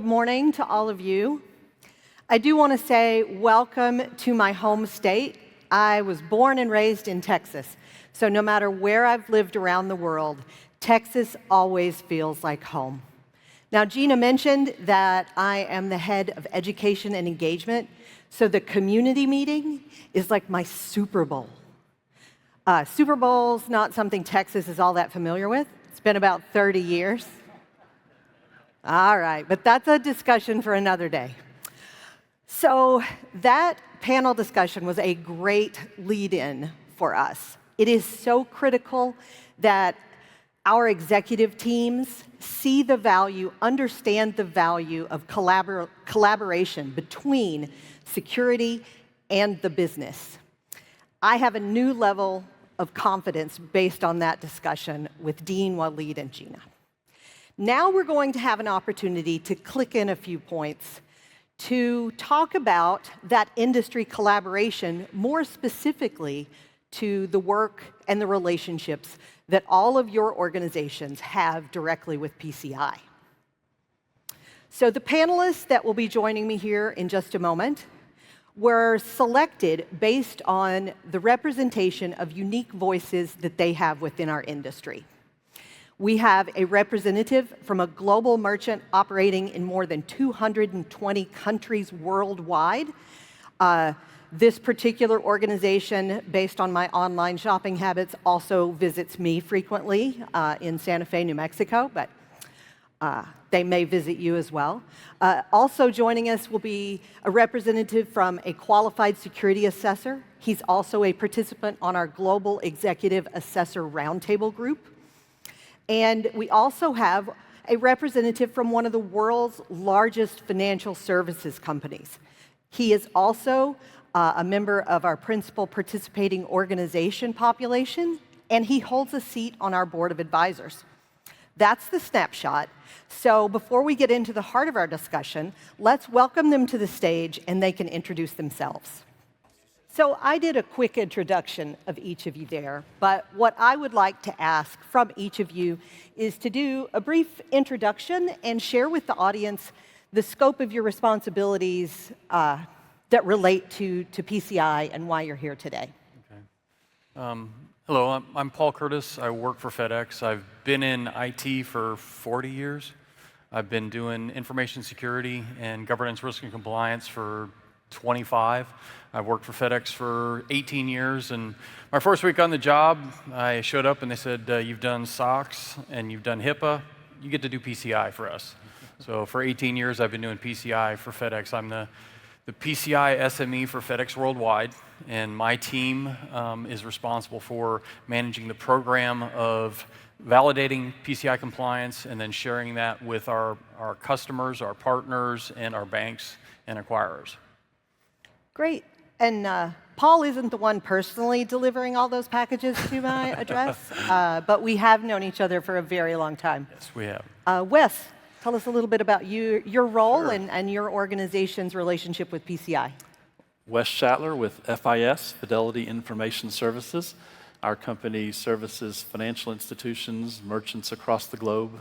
good morning to all of you. I do want to say welcome to my home state. I was born and raised in Texas, so no matter where I've lived around the world, Texas always feels like home. Now, Gina mentioned that I am the head of education and engagement, so the community meeting is like my Super Bowl. Super Bowl's not something Texas is all that familiar with. It's been about 30 years. All right, but that's a discussion for another day. So that panel discussion was a great lead-in for us. It is so critical that our executive teams see the value, understand the value of collaboration between security and the business. I have a new level of confidence based on that discussion with Dean, Waleed, and Gina. Now we're going to have an opportunity to click in a few points to talk about that industry collaboration, more specifically to the work and the relationships that all of your organizations have directly with PCI. So the panelists that will be joining me here in just a moment were selected based on the representation of unique voices that they have within our industry. We have a representative from a global merchant operating in more than 220 countries worldwide. This particular organization, based on my online shopping habits, also visits me frequently in Santa Fe, New Mexico, but they may visit you as well. Also joining us will be a representative from a qualified security assessor. He's also a participant on our Global Executive Assessor Roundtable group. And we also have a representative from one of the world's largest financial services companies. He is also a member of our principal participating organization population, and he holds a seat on our board of advisors. That's the snapshot. So before we get into the heart of our discussion, let's welcome them to the stage, and they can introduce themselves. So I did a quick introduction of each of you there, but what I would like to ask from each of you is to do a brief introduction and share with the audience the scope of your responsibilities that relate to PCI and why you're here today. Okay. Hello, I'm Paul Curtis. I work for FedEx. I've been in IT for 40 years. I've been doing information security and governance, risk, and compliance for 25. I've worked for FedEx for 18 years, and my first week on the job, I showed up and they said, you've done SOX and you've done HIPAA, you get to do PCI for us. So for 18 years, I've been doing PCI for FedEx. I'm the PCI SME for FedEx Worldwide, and my team is responsible for managing the program of validating PCI compliance and then sharing that with our customers, our partners, and our banks and acquirers. Great. And Paul isn't the one personally delivering all those packages to my address, but we have known each other for a very long time. Yes, we have. Wes, tell us a little bit about your role Sure. and your organization's relationship with PCI. Wes Shattler with FIS, Fidelity Information Services. Our company services financial institutions, merchants across the globe.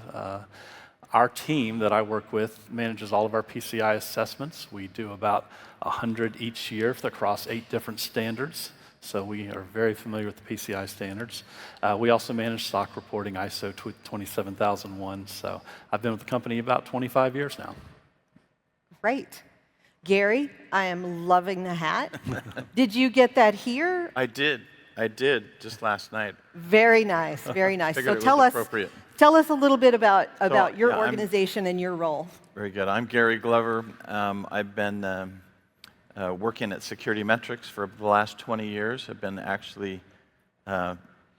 Our team that I work with manages all of our PCI assessments. We do about 100 each year across 8 different standards. So we are very familiar with the PCI standards. We also manage SOC reporting, ISO 27001. So I've been with the company about 25 years now. Great. Gary, I am loving the hat. Did you get that here? I did, just last night. Very nice, very nice. So Tell tell us a little bit about your organization and your role. Very good. I'm Gary Glover. I've been working at CecurityMetrics for the last 20 years. I've been actually a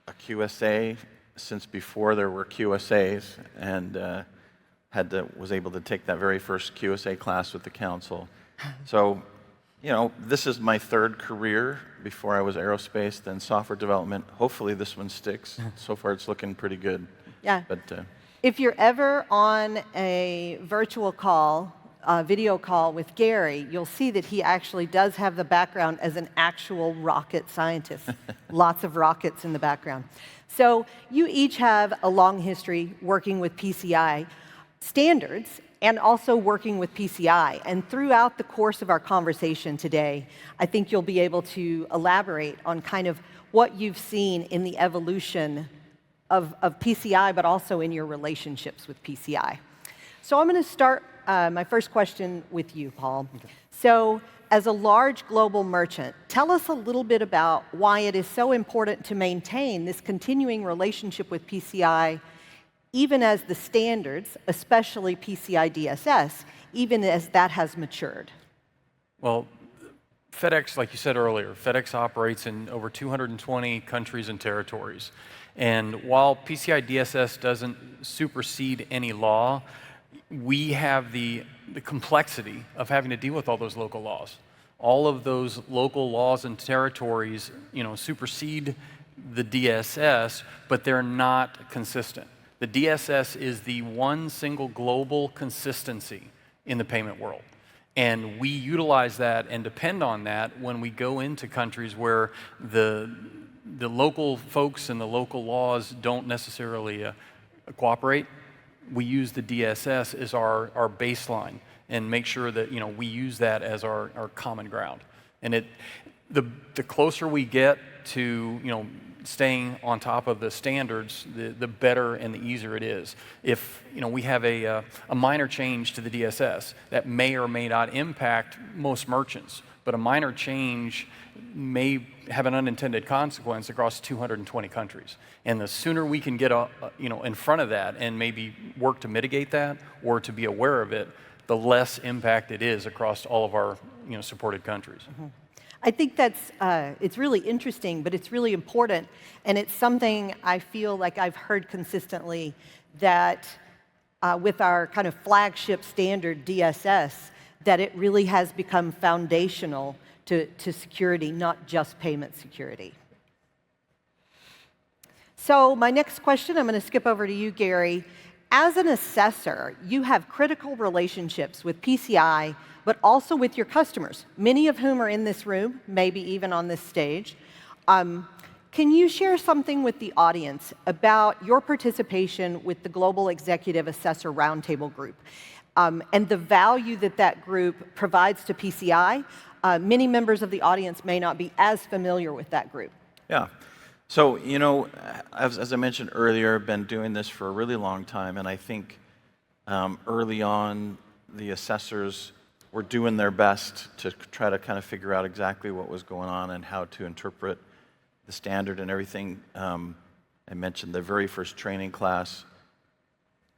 QSA since before there were QSAs, and was able to take that very first QSA class with the council. So, this is my third career. Before I was aerospace, then software development. Hopefully this one sticks. So far it's looking pretty good. Yeah. But if you're ever on a virtual call, video call with Gary, you'll see that he actually does have the background as an actual rocket scientist. Lots of rockets in the background. So you each have a long history working with PCI. standards and also working with PCI. And throughout the course of our conversation today, I think you'll be able to elaborate on kind of what you've seen in the evolution of PCI, but also in your relationships with PCI. So I'm going to start my first question with you, Paul. Okay. So as a large global merchant, tell us a little bit about why it is so important to maintain this continuing relationship with PCI, even as the standards, especially PCI DSS, even as that has matured. Well, FedEx, like you said earlier, FedEx operates in over 220 countries and territories. And while PCI DSS doesn't supersede any law, we have the complexity of having to deal with all those local laws. All of those local laws and territories, supersede the DSS, but they're not consistent. The DSS is the one single global consistency in the payment world. And we utilize that and depend on that when we go into countries where the local folks and the local laws don't necessarily cooperate. We use the DSS as our baseline and make sure that we use that as our common ground. And the closer we get to staying on top of the standards, the better and the easier it is. If we have a minor change to the DSS that may or may not impact most merchants, but a minor change may have an unintended consequence across 220 countries. And the sooner we can get in front of that and maybe work to mitigate that or to be aware of it, the less impact it is across all of our supported countries. Mm-hmm. I think it's really interesting, but it's really important, and it's something I feel like I've heard consistently that with our kind of flagship standard DSS, that it really has become foundational to security, not just payment security. So my next question, I'm going to skip over to you, Gary. As an assessor, you have critical relationships with PCI, but also with your customers, many of whom are in this room, maybe even on this stage. Can you share something with the audience about your participation with the Global Executive Assessor Roundtable Group and the value that group provides to PCI? Many members of the audience may not be as familiar with that group. Yeah. So, as I mentioned earlier, I've been doing this for a really long time, and I think early on, the assessors were doing their best to try to kind of figure out exactly what was going on and how to interpret the standard and everything. I mentioned the very first training class.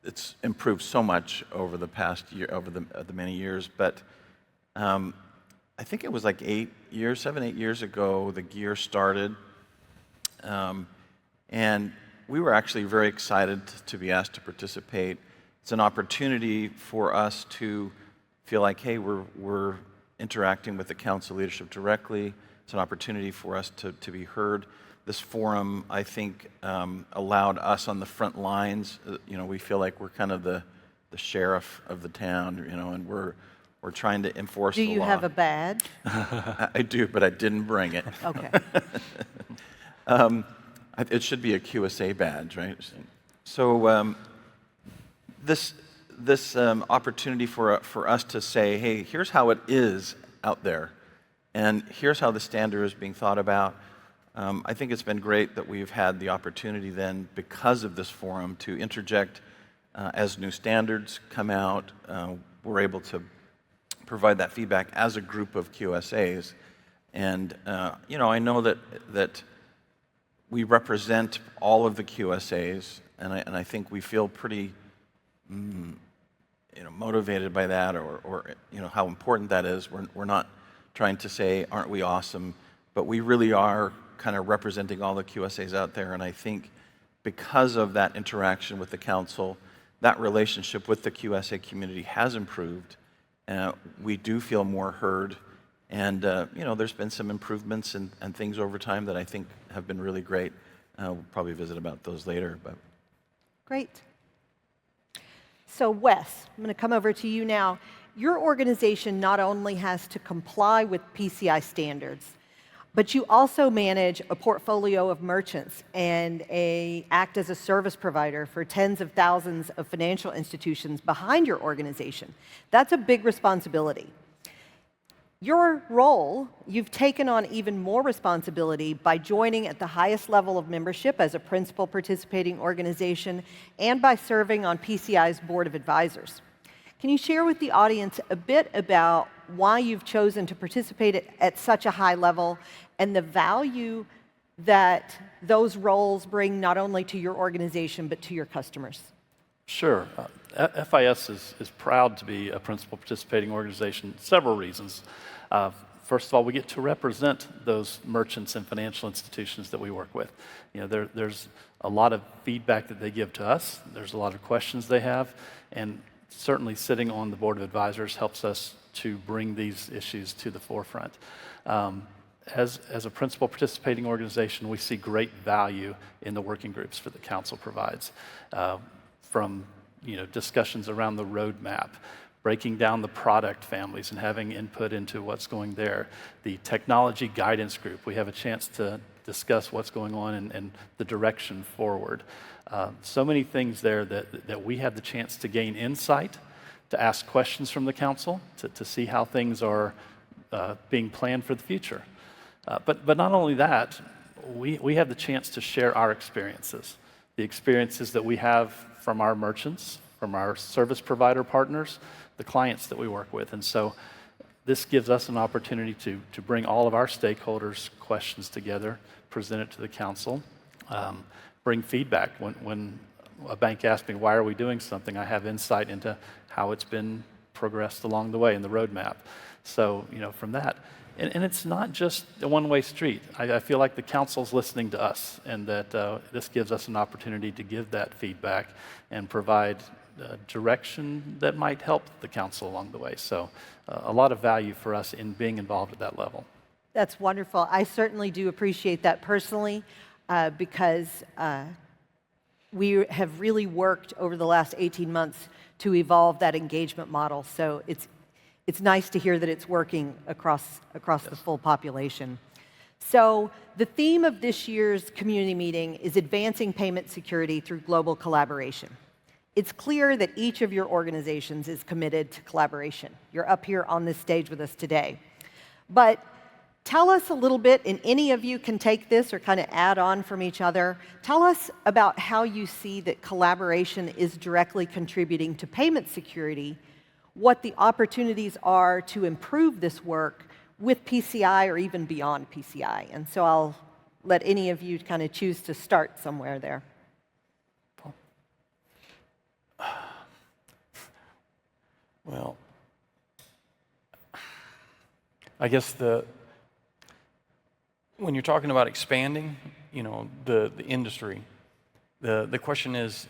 It's improved so much over the past year, over the many years, but I think it was like 7, 8 years ago, the gear started. And we were actually very excited to be asked to participate. It's an opportunity for us to feel like, hey, we're interacting with the council leadership directly. It's an opportunity for us to be heard. This forum, I think, allowed us on the front lines. We feel like we're kind of the sheriff of the town, and we're trying to enforce the law. Do you have a badge? I do, but I didn't bring it. Okay. It should be a QSA badge, right? So this opportunity for us to say, hey, here's how it is out there, and here's how the standard is being thought about. I think it's been great that we've had the opportunity then, because of this forum, to interject as new standards come out. We're able to provide that feedback as a group of QSAs, and I know that we represent all of the QSAs, and I think we feel pretty motivated by that, or how important that is. We're not trying to say, aren't we awesome, but we really are kind of representing all the QSAs out there, and I think because of that interaction with the council, that relationship with the QSA community has improved. We do feel more heard, and there's been some improvements and things over time that I think have been really great. We'll probably visit about those later. But great. So Wes, I'm going to come over to you now. Your organization not only has to comply with PCI standards, But you also manage a portfolio of merchants and act as a service provider for tens of thousands of financial institutions behind your organization. That's a big responsibility. Your role, you've taken on even more responsibility by joining at the highest level of membership as a principal participating organization and by serving on PCI's Board of Advisors. Can you share with the audience a bit about why you've chosen to participate at such a high level and the value that those roles bring not only to your organization but to your customers? Sure. FIS is proud to be a principal participating organization, several reasons. First of all, we get to represent those merchants and financial institutions that we work with. You know, there's a lot of feedback that they give to us. There's a lot of questions they have, and certainly sitting on the Board of Advisors helps us to bring these issues to the forefront. As a principal participating organization, we see great value in the working groups that the council provides, from discussions around the roadmap, breaking down the product families and having input into what's going there. The technology guidance group, we have a chance to discuss what's going on and the direction forward. So many things there that we have the chance to gain insight, to ask questions from the council, to see how things are being planned for the future. But not only that, we have the chance to share our experiences, the experiences that we have from our merchants, from our service provider partners, the clients that we work with. And so this gives us an opportunity to bring all of our stakeholders' questions together, present it to the council, bring feedback. When a bank asks me, why are we doing something, I have insight into how it's been progressed along the way in the roadmap. So, from that. And it's not just a one-way street. I feel like the council's listening to us, and that this gives us an opportunity to give that feedback and provide direction that might help the council along the way. So a lot of value for us in being involved at that level. That's wonderful. I certainly do appreciate that personally, because we have really worked over the last 18 months to evolve that engagement model. So it's nice to hear that it's working across the full population. So the theme of this year's community meeting is advancing payment security through global collaboration. It's clear that each of your organizations is committed to collaboration. You're up here on this stage with us today. But tell us a little bit, and any of you can take this or kind of add on from each other. Tell us about how you see that collaboration is directly contributing to payment security, what the opportunities are to improve this work with PCI or even beyond PCI. And so I'll let any of you kind of choose to start somewhere there. Well, I guess when you're talking about expanding, the industry, the question is,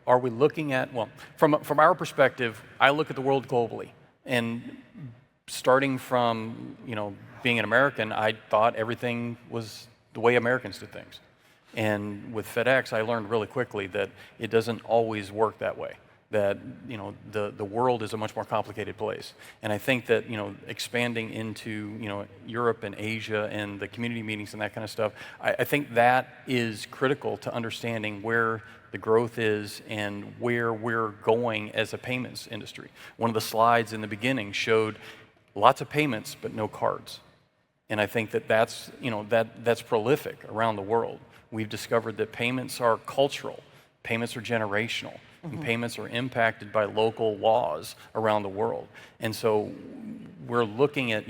are we looking at, well, from our perspective, I look at the world globally, and starting from, being an American, I thought everything was the way Americans did things. And with FedEx, I learned really quickly that it doesn't always work that way, that, the world is a much more complicated place. And I think that, expanding into, Europe and Asia and the community meetings and that kind of stuff, I think that is critical to understanding where the growth is and where we're going as a payments industry. One of the slides in the beginning showed lots of payments, but no cards. And I think that's prolific around the world. We've discovered that payments are cultural, payments are generational, and payments are impacted by local laws around the world. And so we're looking at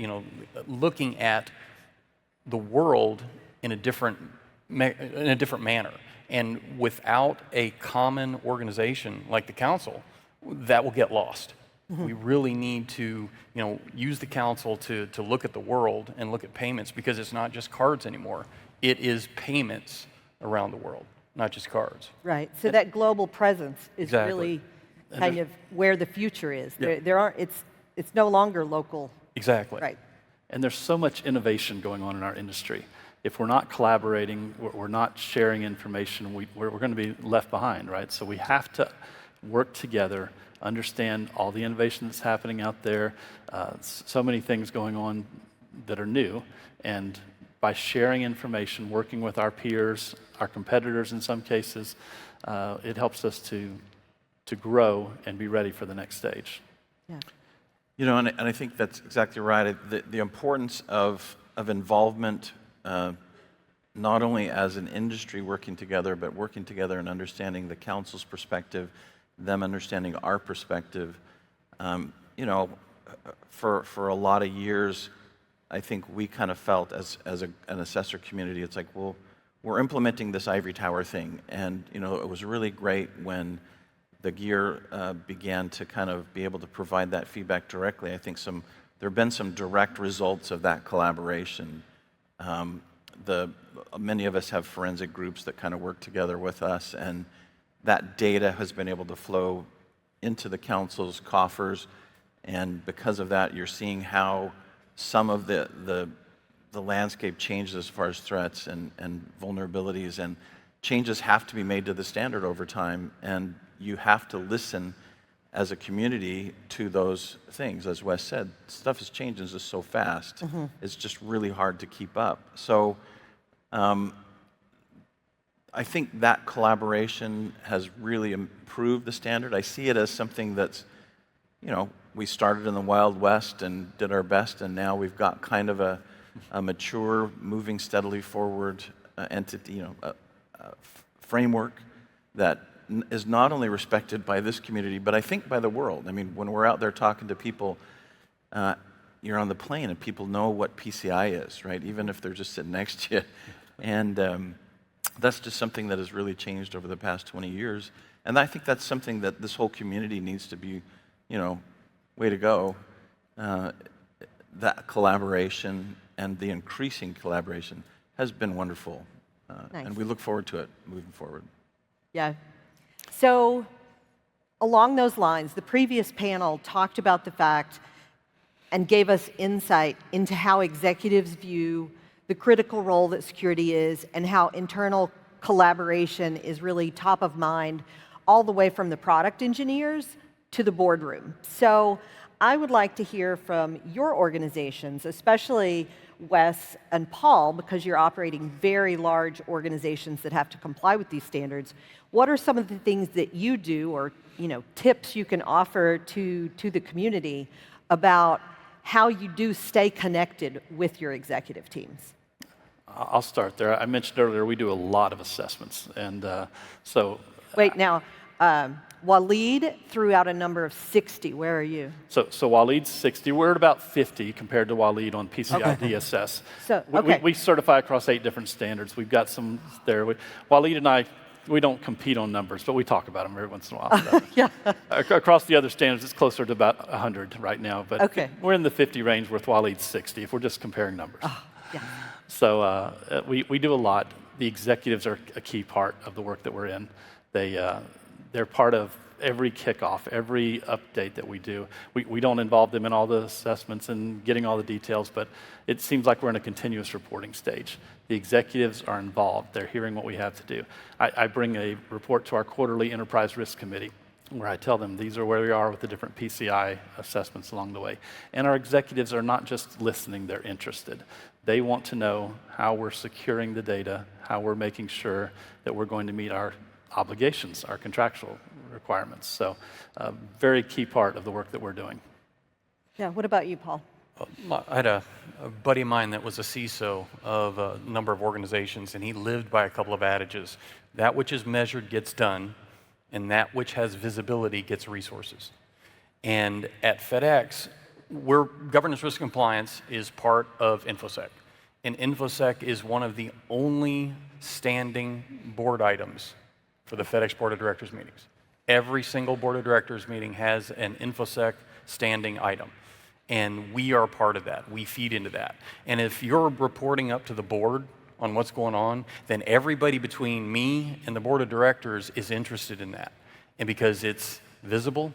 the world in a different manner. And without a common organization like the council, that will get lost. We really need to, use the council to look at the world and look at payments, because it's not just cards anymore. It is payments around the world, not just cards. Right. So that global presence is Exactly. really kind of where the future is. Yeah. It's no longer local. Exactly. Right. And there's so much innovation going on in our industry. If we're not collaborating, we're not sharing information, we're going to be left behind, right? So we have to work together, understand all the innovation that's happening out there, so many things going on that are new, And by sharing information, working with our peers, our competitors in some cases, it helps us to grow and be ready for the next stage. Yeah. You know, and I think that's exactly right. The importance of involvement, not only as an industry working together, but working together and understanding the council's perspective, them understanding our perspective. You know, for a lot of years, I think we kind of felt as an assessor community, it's like, well, we're implementing this ivory tower thing. And, you know, it was really great when the gear began to kind of be able to provide that feedback directly. I think there have been some direct results of that collaboration. Many of us have forensic groups that kind of work together with us, and that data has been able to flow into the council's coffers. And because of that, you're seeing how some of the landscape changes as far as threats and vulnerabilities, and changes have to be made to the standard over time. And you have to listen as a community to those things. As Wes said, stuff is changing just so fast. Mm-hmm. It's just really hard to keep up. So I think that collaboration has really improved the standard. I see it as something that's, you know, we started in the Wild West and did our best, and now we've got kind of a mature, moving steadily forward entity, you know, framework that is not only respected by this community, but I think by the world. I mean, when we're out there talking to people, you're on the plane and people know what PCI is, right? Even if they're just sitting next to you. And that's just something that has really changed over the past 20 years. And I think that's something that this whole community needs to be, you know, way to go. That collaboration and the increasing collaboration has been wonderful. Nice. And we look forward to it moving forward. Yeah. So along those lines, the previous panel talked about the fact and gave us insight into how executives view the critical role that security is and how internal collaboration is really top of mind all the way from the product engineers to the boardroom. So I would like to hear from your organizations, especially Wes and Paul, because you're operating very large organizations that have to comply with these standards. What are some of the things that you do, or tips you can offer to the community about how you do stay connected with your executive teams? I'll start there. I mentioned earlier we do a lot of assessments, and so. Wait, now, Waleed threw out a number of 60. Where are you? So Waleed's 60. We're at about 50 compared to Waleed on PCI DSS. So, okay. We certify across 8 different standards. We've got some there. Waleed and I, we don't compete on numbers, but we talk about them every once in a while. Yeah. Across the other standards, it's closer to about 100 right now. But okay. We're in the 50 range with Waleed's 60 if we're just comparing numbers. Oh, yeah. So we do a lot. The executives are a key part of the work that we're in. They're part of every kickoff, every update that we do. We don't involve them in all the assessments and getting all the details, but it seems like we're in a continuous reporting stage. The executives are involved. They're hearing what we have to do. I bring a report to our quarterly enterprise risk committee where I tell them these are where we are with the different PCI assessments along the way. And our executives are not just listening, they're interested. They want to know how we're securing the data, how we're making sure that we're going to meet our obligations, our contractual requirements. So a very key part of the work that we're doing. Yeah, what about you, Paul? I had a buddy of mine that was a CISO of a number of organizations, and he lived by a couple of adages. That which is measured gets done, and that which has visibility gets resources. And at FedEx, governance risk compliance is part of InfoSec. And InfoSec is one of the only standing board items for the FedEx Board of Directors meetings. Every single Board of Directors meeting has an InfoSec standing item. And we are part of that. We feed into that. And if you're reporting up to the board on what's going on, then everybody between me and the Board of Directors is interested in that. And because it's visible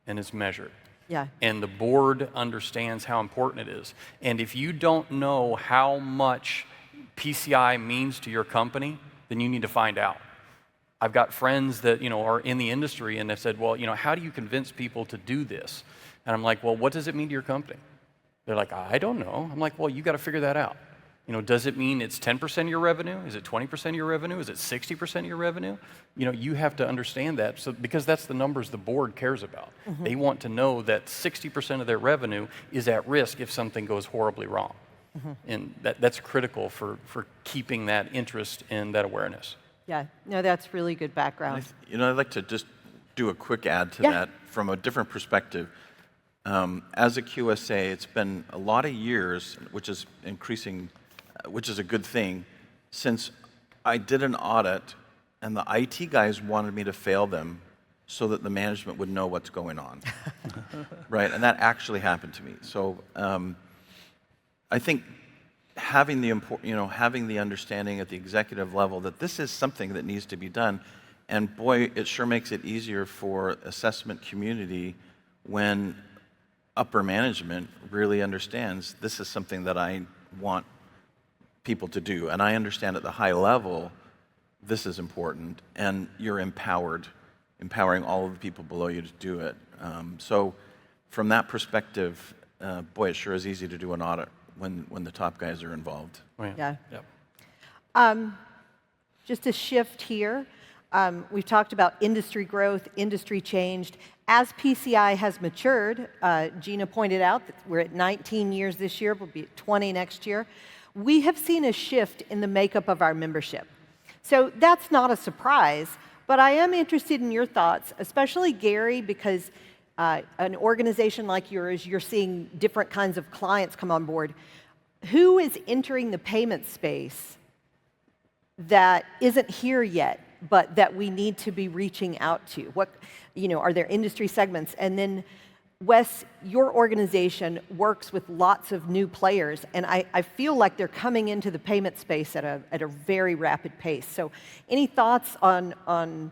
and it's measured. Yeah. And the board understands how important it is. And if you don't know how much PCI means to your company, then you need to find out. I've got friends that are in the industry, and they've said, well, how do you convince people to do this? And I'm like, well, what does it mean to your company? They're like, I don't know. I'm like, well, you got to figure that out. Does it mean it's 10% of your revenue? Is it 20% of your revenue? Is it 60% of your revenue? You have to understand that, because that's the numbers the board cares about. They want to know that 60% of their revenue is at risk if something goes horribly wrong. And that's critical for keeping that interest and that awareness. Yeah, no, that's really good background. I'd like to just do a quick add to that from a different perspective. As a QSA, it's been a lot of years, which is increasing, which is a good thing, since I did an audit and the IT guys wanted me to fail them so that the management would know what's going on. Right, and that actually happened to me. So I think having the understanding at the executive level that this is something that needs to be done, and boy, it sure makes it easier for assessment community when upper management really understands this is something that I want people to do, and I understand at the high level this is important, and you're empowering all of the people below you to do it. So from that perspective, boy, it sure is easy to do an audit when the top guys are involved. Oh, Yeah. Yep. Just a shift here. We've talked about industry growth, industry changed. As PCI has matured, Gina pointed out that we're at 19 years this year, we'll be at 20 next year. We have seen a shift in the makeup of our membership. So that's not a surprise, but I am interested in your thoughts, especially Gary, because an organization like yours, you're seeing different kinds of clients come on board. Who is entering the payment space that isn't here yet, but that we need to be reaching out to? What, are there industry segments? And then, Wes, your organization works with lots of new players, and I feel like they're coming into the payment space at a very rapid pace. So any thoughts on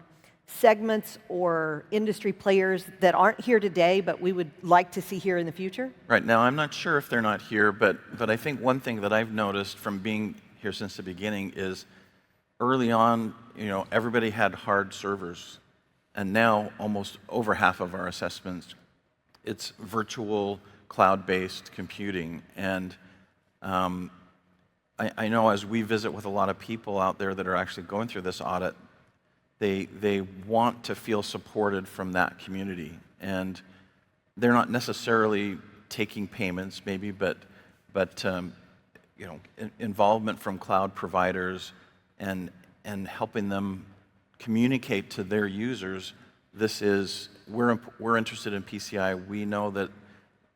segments or industry players that aren't here today, but we would like to see here in the future? Right, now I'm not sure if they're not here, but I think one thing that I've noticed from being here since the beginning is early on, everybody had hard servers, and now almost over half of our assessments, it's virtual cloud-based computing. And I know as we visit with a lot of people out there that are actually going through this audit, they want to feel supported from that community. And they're not necessarily taking payments maybe, but involvement from cloud providers and helping them communicate to their users, we're interested in PCI, we know that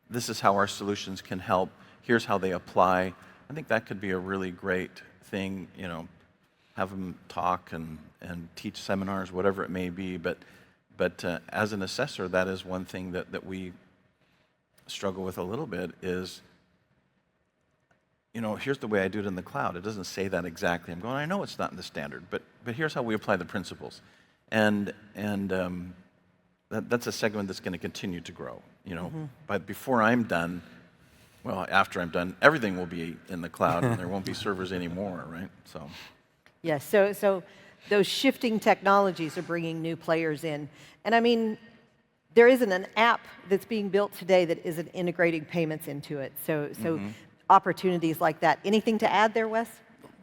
this is how our solutions can help, here's how they apply. I think that could be a really great thing, have them talk and teach seminars, whatever it may be, but as an assessor, that is one thing that we struggle with a little bit is, here's the way I do it in the cloud. It doesn't say that exactly. I'm going, I know it's not in the standard, but here's how we apply the principles. And that's a segment that's going to continue to grow, But before I'm done, after I'm done, everything will be in the cloud and there won't be servers anymore, right? So. Yes, so those shifting technologies are bringing new players in. And I mean, there isn't an app that's being built today that isn't integrating payments into it. So opportunities like that. Anything to add there, Wes?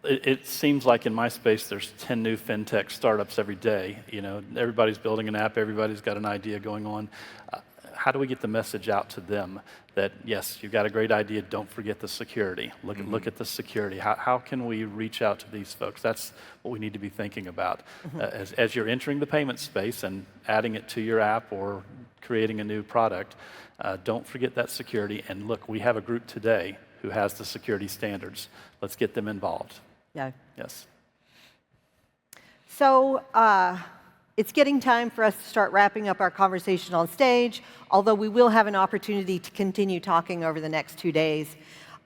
It seems like in my space there's 10 new fintech startups every day. Everybody's building an app, everybody's got an idea going on. How do we get the message out to them that, yes, you've got a great idea, don't forget the security. Look at the security. How can we reach out to these folks? That's what we need to be thinking about. As you're entering the payment space and adding it to your app or creating a new product, don't forget that security. And look, we have a group today who has the security standards. Let's get them involved. Yeah. Yes. So it's getting time for us to start wrapping up our conversation on stage, although we will have an opportunity to continue talking over the next 2 days.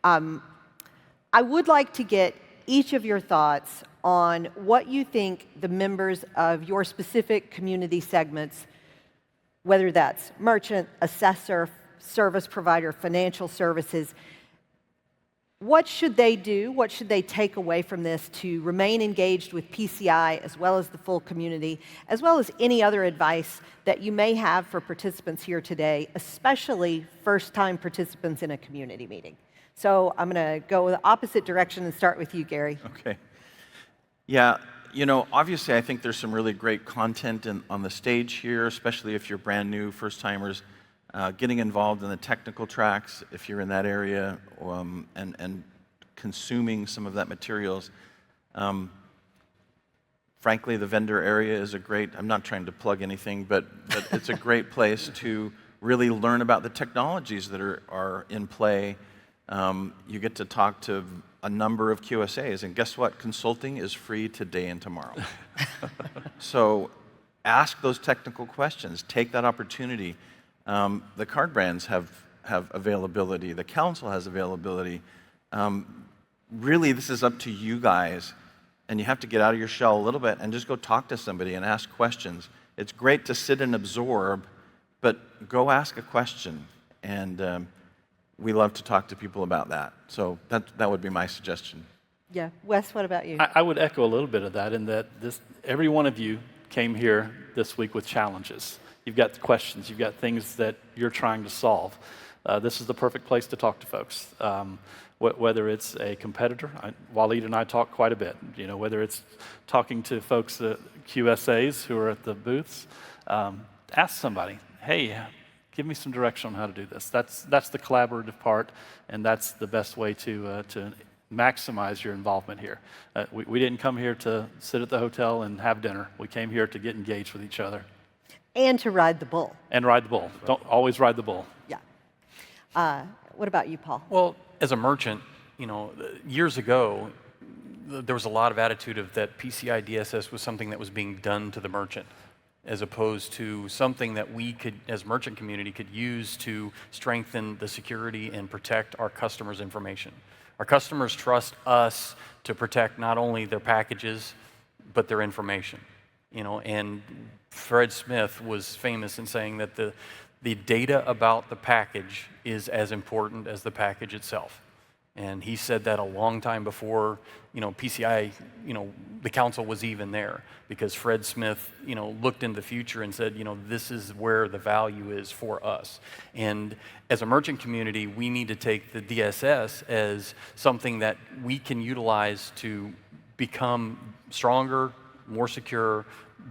I would like to get each of your thoughts on what you think the members of your specific community segments, whether that's merchant, assessor, service provider, financial services, what should they do? What should they take away from this to remain engaged with PCI as well as the full community, as well as any other advice that you may have for participants here today, especially first-time participants in a community meeting? So I'm going to go the opposite direction and start with you, Gary. Okay. Yeah, you know, obviously I think there's some really great content on the stage here, especially if you're brand new, first-timers, getting involved in the technical tracks if you're in that area, and consuming some of that materials. Frankly, the vendor area is a great, I'm not trying to plug anything, but it's a great place to really learn about the technologies that are in play. You get to talk to a number of QSAs, and guess what? Consulting is free today and tomorrow. So ask those technical questions. Take that opportunity. The card brands have availability. The council has availability. Really, this is up to you guys, and you have to get out of your shell a little bit and just go talk to somebody and ask questions. It's great to sit and absorb, but go ask a question, and we love to talk to people about that. So that would be my suggestion. Yeah. Wes, what about you? I would echo a little bit of that in that every one of you came here this week with challenges. You've got questions. You've got things that you're trying to solve. This is the perfect place to talk to folks. Whether it's a competitor, Waleed and I talk quite a bit. You know, whether it's talking to folks, QSAs who are at the booths, ask somebody, hey, give me some direction on how to do this. That's the collaborative part, and that's the best way to maximize your involvement here. We didn't come here to sit at the hotel and have dinner. We came here to get engaged with each other. And to ride the bull. And ride the bull. Don't always ride the bull. Yeah. What about you, Paul? Well, as a merchant, you know, years ago, there was a lot of attitude of that PCI DSS was something that was being done to the merchant, as opposed to something that we could, as merchant community, could use to strengthen the security and protect our customers' information. Our customers trust us to protect not only their packages, but their information. You know, and Fred Smith was famous in saying that the data about the package is as important as the package itself. And he said that a long time before, you know, PCI, you know, the council was even there, because Fred Smith, you know, looked in the future and said, you know, this is where the value is for us. And as a merchant community, we need to take the DSS as something that we can utilize to become stronger, more secure,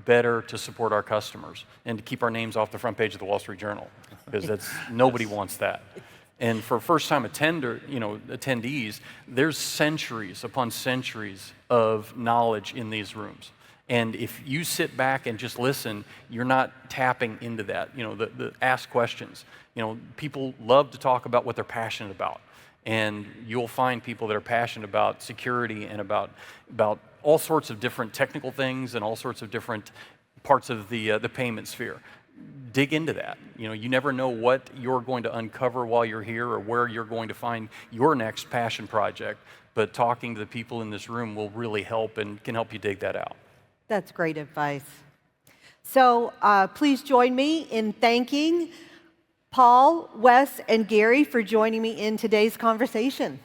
better to support our customers, and to keep our names off the front page of the Wall Street Journal, because nobody wants that. And for first-time attendees, there's centuries upon centuries of knowledge in these rooms. And if you sit back and just listen, you're not tapping into that. You know, the ask questions. You know, people love to talk about what they're passionate about. And you'll find people that are passionate about security and about all sorts of different technical things and all sorts of different parts of the payment sphere. Dig into that. You know, you never know what you're going to uncover while you're here or where you're going to find your next passion project, but talking to the people in this room will really help and can help you dig that out. That's great advice. So please join me in thanking Paul, Wes, and Gary for joining me in today's conversation.